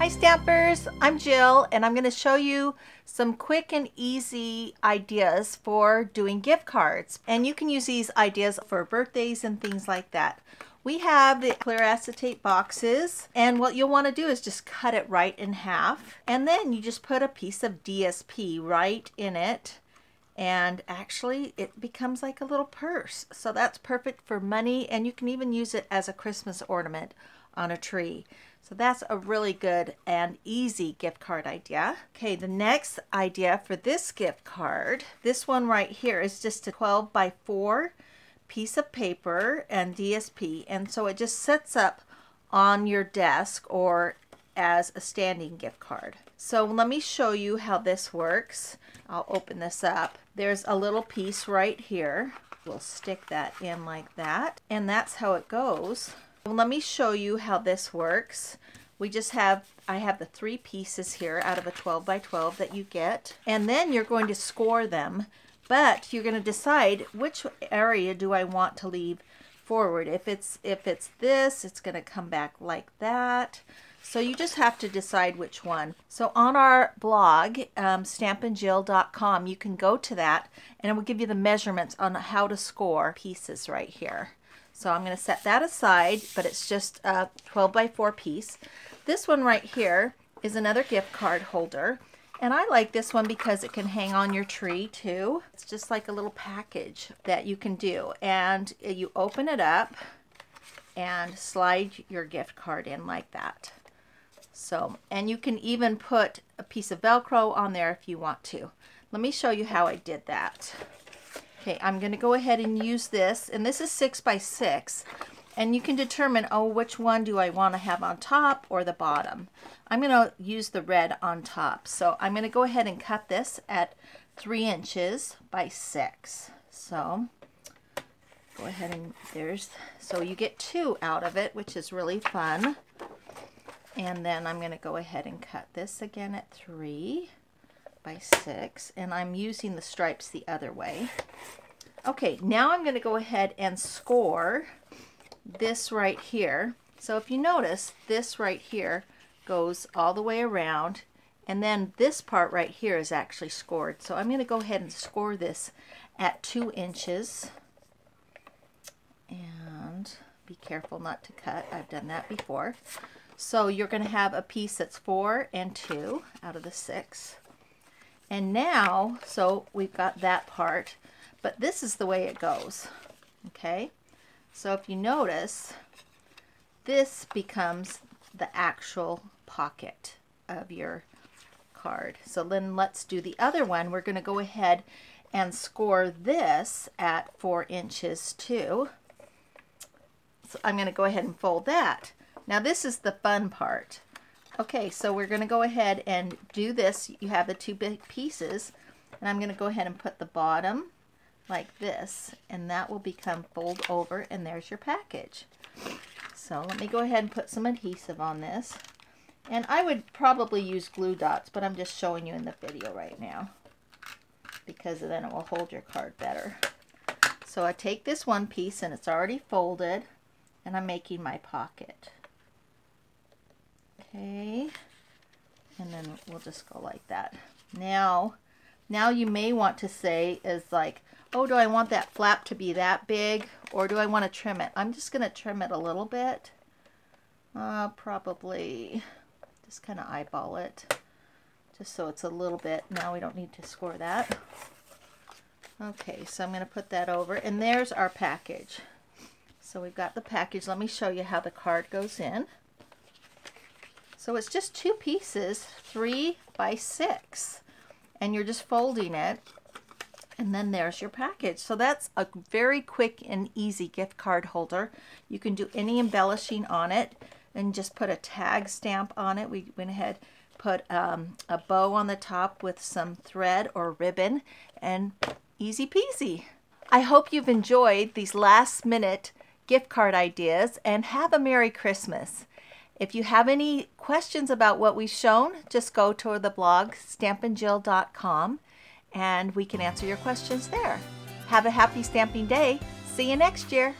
Hi Stampers, I'm Jill and I'm going to show you some quick and easy ideas for doing gift cards. And you can use these ideas for birthdays and things like that. We have the clear acetate boxes, and what you'll want to do is just cut it right in half, and then you just put a piece of DSP right in it, and actually it becomes like a little purse. So that's perfect for money, and you can even use it as a Christmas ornament on a tree. So that's a really good and easy gift card idea. Okay, the next idea for this gift card, this one right here is just a 12 by 4 piece of paper and DSP, and so it just sets up on your desk or as a standing gift card. So let me show you how this works. I'll open this up. There's a little piece right here. We'll stick that in like that, and that's how it goes. Let me show you how this works. I have the 3 pieces here out of a 12 by 12 that you get, and then you're going to score them, but you're going to decide which area do I want to leave forward. If it's this, it's going to come back like that. So you just have to decide which one. So on our blog, stampinjill.com, you can go to that and it will give you the measurements on how to score pieces right here. So I'm going to set that aside, but it's just a 12 by 4 piece. This one right here is another gift card holder, and I like this one because it can hang on your tree too. It's just like a little package that you can do, and you open it up and slide your gift card in like that. So, and you can even put a piece of Velcro on there if you want to. Let me show you how I did that. Okay, I'm going to go ahead and use this, and this is 6 by 6, and you can determine, oh, which one do I want to have on top or the bottom. I'm going to use the red on top, so I'm going to go ahead and cut this at 3 inches by 6. So go ahead and so you get 2 out of it, which is really fun. And then I'm going to go ahead and cut this again at 3 by 6, and I'm using the stripes the other way. Okay, now I'm going to go ahead and score this right here. So if you notice, this right here goes all the way around, and then this part right here is actually scored. So I'm going to go ahead and score this at 2 inches. And be careful not to cut. I've done that before. So you're going to have a piece that's 4 and 2 out of the 6. And now, so we've got that part, but this is the way it goes. Okay, so if you notice, this becomes the actual pocket of your card. So then let's do the other one. We're going to go ahead and score this at 4 inches too. So I'm going to go ahead and fold that. Now this is the fun part. Okay, so we're going to go ahead and do this. You have the 2 big pieces, and I'm going to go ahead and put the bottom like this, and that will become fold over, and there's your package. So let me go ahead and put some adhesive on this, and I would probably use glue dots, but I'm just showing you in the video right now because then it will hold your card better. So I take this one piece, and it's already folded, and I'm making my pocket. Okay, and then we'll just go like that. Now you may want to say is like, oh, do I want that flap to be that big, or do I want to trim it? I'm just going to trim it a little bit. Probably just kind of eyeball it, just so it's a little bit. Now we don't need to score that. Okay, so I'm going to put that over, and there's our package. So we've got the package. Let me show you how the card goes in. So it's just 2 pieces, 3 by 6, and you're just folding it, and then there's your package. So that's a very quick and easy gift card holder. You can do any embellishing on it and just put a tag stamp on it. We went ahead, put a bow on the top with some thread or ribbon, and easy peasy. I hope you've enjoyed these last minute gift card ideas, and have a Merry Christmas. If you have any questions about what we've shown, just go to the blog, stampinjill.com, and we can answer your questions there. Have a happy stamping day. See you next year.